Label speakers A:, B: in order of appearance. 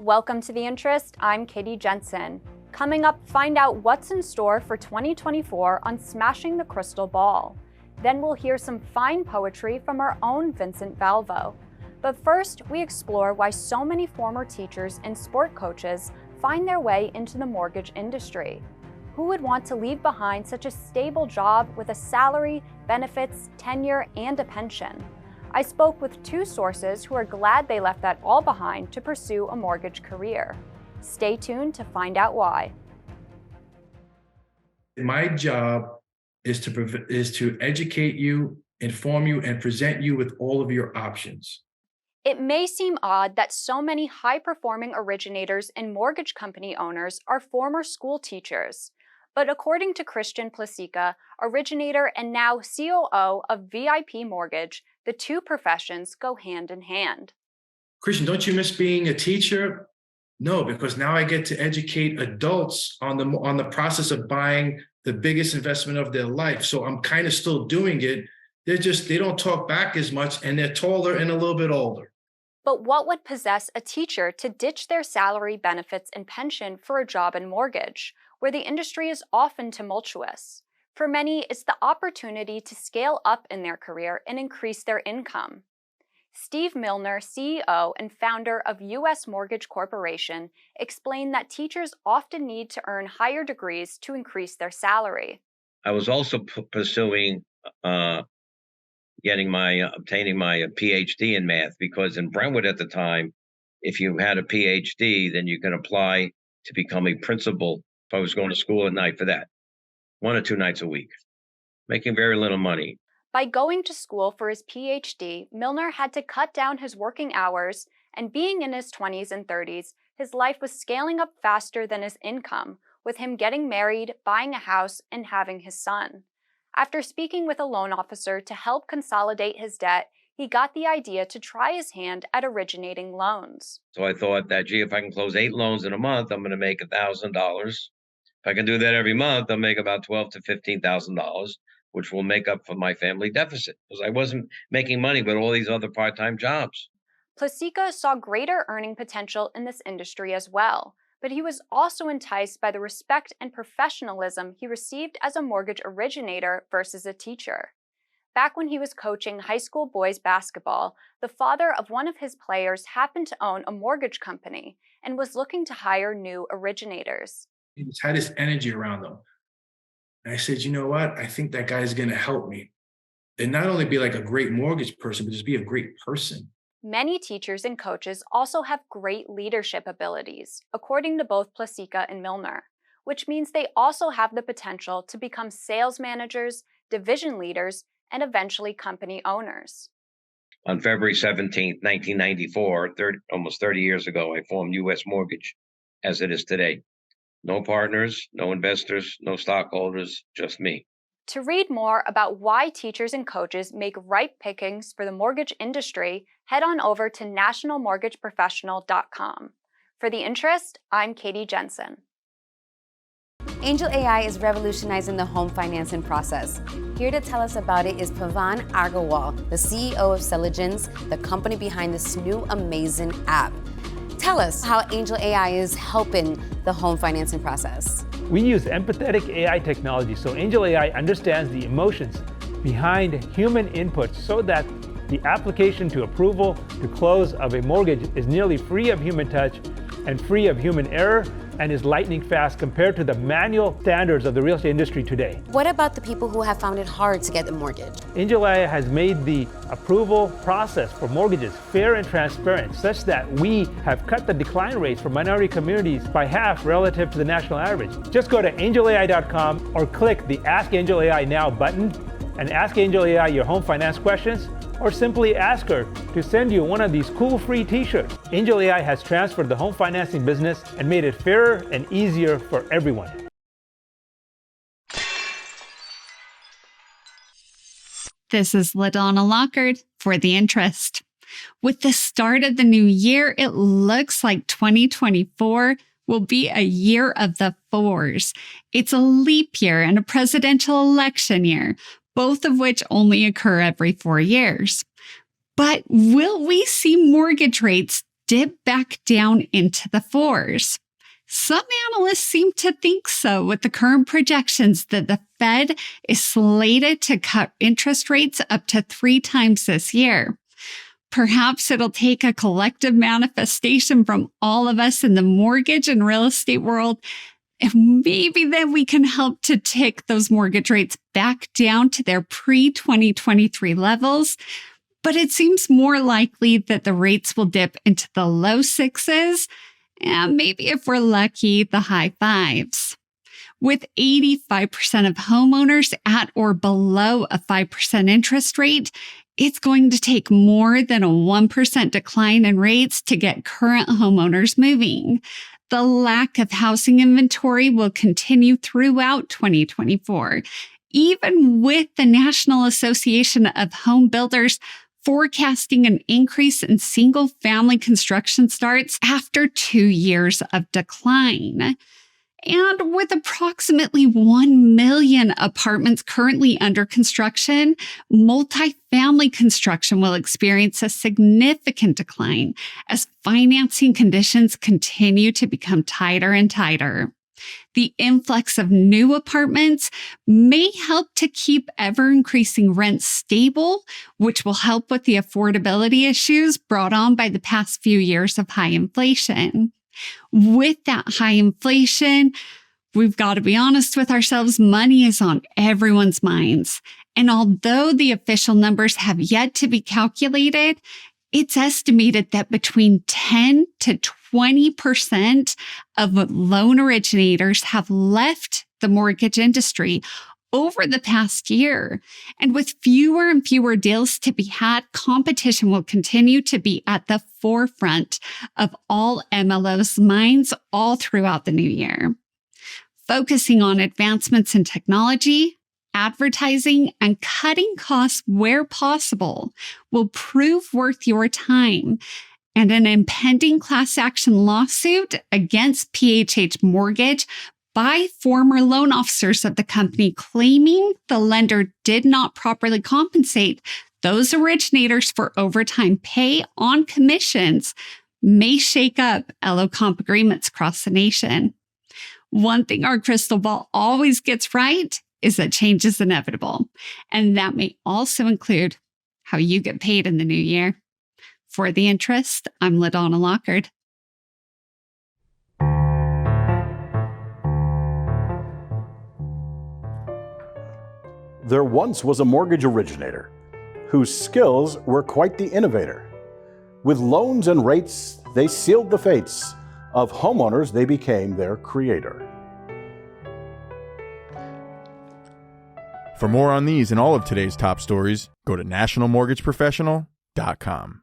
A: Welcome to The Interest. I'm Katie Jensen. Coming up, find out what's in store for 2024 on Smashing the Crystal Ball. Then we'll hear some fine poetry from our own Vincent Valvo. But first, we explore why so many former teachers and sport coaches find their way into the mortgage industry. Who would want to leave behind such a stable job with a salary, benefits, tenure, and a pension? I spoke with two sources who are glad they left that all behind to pursue a mortgage career. Stay tuned to find out why.
B: My job is to educate you, inform you, and present you with all of your options.
A: It may seem odd that so many high-performing originators and mortgage company owners are former school teachers. But according to Christian Plasica, originator and now COO of VIP Mortgage, the two professions go hand in hand.
B: Christian, don't you miss being a teacher? No, because now I get to educate adults on the process of buying the biggest investment of their life. So I'm kind of still doing it. They don't talk back as much, and they're taller and a little bit older.
A: But what would possess a teacher to ditch their salary, benefits, and pension for a job in mortgage, where the industry is often tumultuous? For many, it's the opportunity to scale up in their career and increase their income. Steve Milner, CEO and founder of U.S. Mortgage Corporation, explained that teachers often need to earn higher degrees to increase their salary.
C: I was also pursuing obtaining my PhD in math, because in Brentwood at the time, if you had a PhD, then you can apply to become a principal. If I was going to school at night for that, 1 or 2 nights a week, making very little money.
A: By going to school for his PhD, Milner had to cut down his working hours, and being in his 20s and 30s, his life was scaling up faster than his income, with him getting married, buying a house, and having his son. After speaking with a loan officer to help consolidate his debt, he got the idea to try his hand at originating loans.
C: So I thought that, gee, if I can close 8 loans in a month, I'm going to make $1,000. If I can do that every month, I'll make about $12,000 to $15,000, which will make up for my family deficit, because I wasn't making money with all these other part-time jobs.
A: Plasica saw greater earning potential in this industry as well, but he was also enticed by the respect and professionalism he received as a mortgage originator versus a teacher. Back when he was coaching high school boys basketball, the father of one of his players happened to own a mortgage company and was looking to hire new originators.
B: He just had this energy around him. And I said, you know what? I think that guy is going to help me. And not only be like a great mortgage person, but just be a great person.
A: Many teachers and coaches also have great leadership abilities, according to both Plasica and Milner, which means they also have the potential to become sales managers, division leaders, and eventually company owners.
C: On February 17th, 1994, almost 30 years ago, I formed U.S. Mortgage as it is today. No partners, no investors, no stockholders, just me.
A: To read more about why teachers and coaches make ripe pickings for the mortgage industry, head on over to nationalmortgageprofessional.com. For The Interest, I'm Katie Jensen.
D: Angel AI is revolutionizing the home financing process. Here to tell us about it is Pavan Agarwal, the CEO of Celigence, the company behind this new amazing app. Tell us how Angel AI is helping the home financing process.
E: We use empathetic AI technology, so Angel AI understands the emotions behind human inputs so that the application to approval to close of a mortgage is nearly free of human touch and free of human error, and is lightning fast compared to the manual standards of the real estate industry today.
D: What about the people who have found it hard to get a mortgage?
E: Angel AI has made the approval process for mortgages fair and transparent, such that we have cut the decline rates for minority communities by half relative to the national average. Just go to angelai.com or click the Ask Angel AI Now button and ask Angel AI your home finance questions, or simply ask her to send you one of these cool free t-shirts. Angel AI has transferred the home financing business and made it fairer and easier for everyone.
F: This is LaDonna Lockard for The Interest. With the start of the new year, it looks like 2024 will be a year of the fours. It's a leap year and a presidential election year, both of which only occur every 4 years. But will we see mortgage rates dip back down into the 4s. Some analysts seem to think so, with the current projections that the Fed is slated to cut interest rates up to 3 times this year. Perhaps it'll take a collective manifestation from all of us in the mortgage and real estate world, and maybe then we can help to tick those mortgage rates back down to their pre-2023 levels. But it seems more likely that the rates will dip into the low 6s, and maybe if we're lucky, the high 5s. With 85% of homeowners at or below a 5% interest rate, it's going to take more than a 1% decline in rates to get current homeowners moving. The lack of housing inventory will continue throughout 2024, even with the National Association of Home Builders forecasting an increase in single-family construction starts after 2 years of decline. And with approximately 1 million apartments currently under construction, multifamily construction will experience a significant decline as financing conditions continue to become tighter and tighter. The influx of new apartments may help to keep ever-increasing rents stable, which will help with the affordability issues brought on by the past few years of high inflation. With that high inflation, we've got to be honest with ourselves, money is on everyone's minds. And although the official numbers have yet to be calculated, it's estimated that between 10 to 20% of loan originators have left the mortgage industry over the past year. And with fewer and fewer deals to be had, competition will continue to be at the forefront of all MLOs' minds all throughout the new year. Focusing on advancements in technology, advertising, and cutting costs where possible will prove worth your time. And an impending class action lawsuit against PHH Mortgage by former loan officers of the company claiming the lender did not properly compensate those originators for overtime pay on commissions may shake up LO comp agreements across the nation. One thing our crystal ball always gets right is that change is inevitable. And that may also include how you get paid in the new year. For The Interest, I'm LaDonna Lockard.
G: There once was a mortgage originator whose skills were quite the innovator. With loans and rates, they sealed the fates of homeowners. They became their creator.
H: For more on these and all of today's top stories, go to nationalmortgageprofessional.com.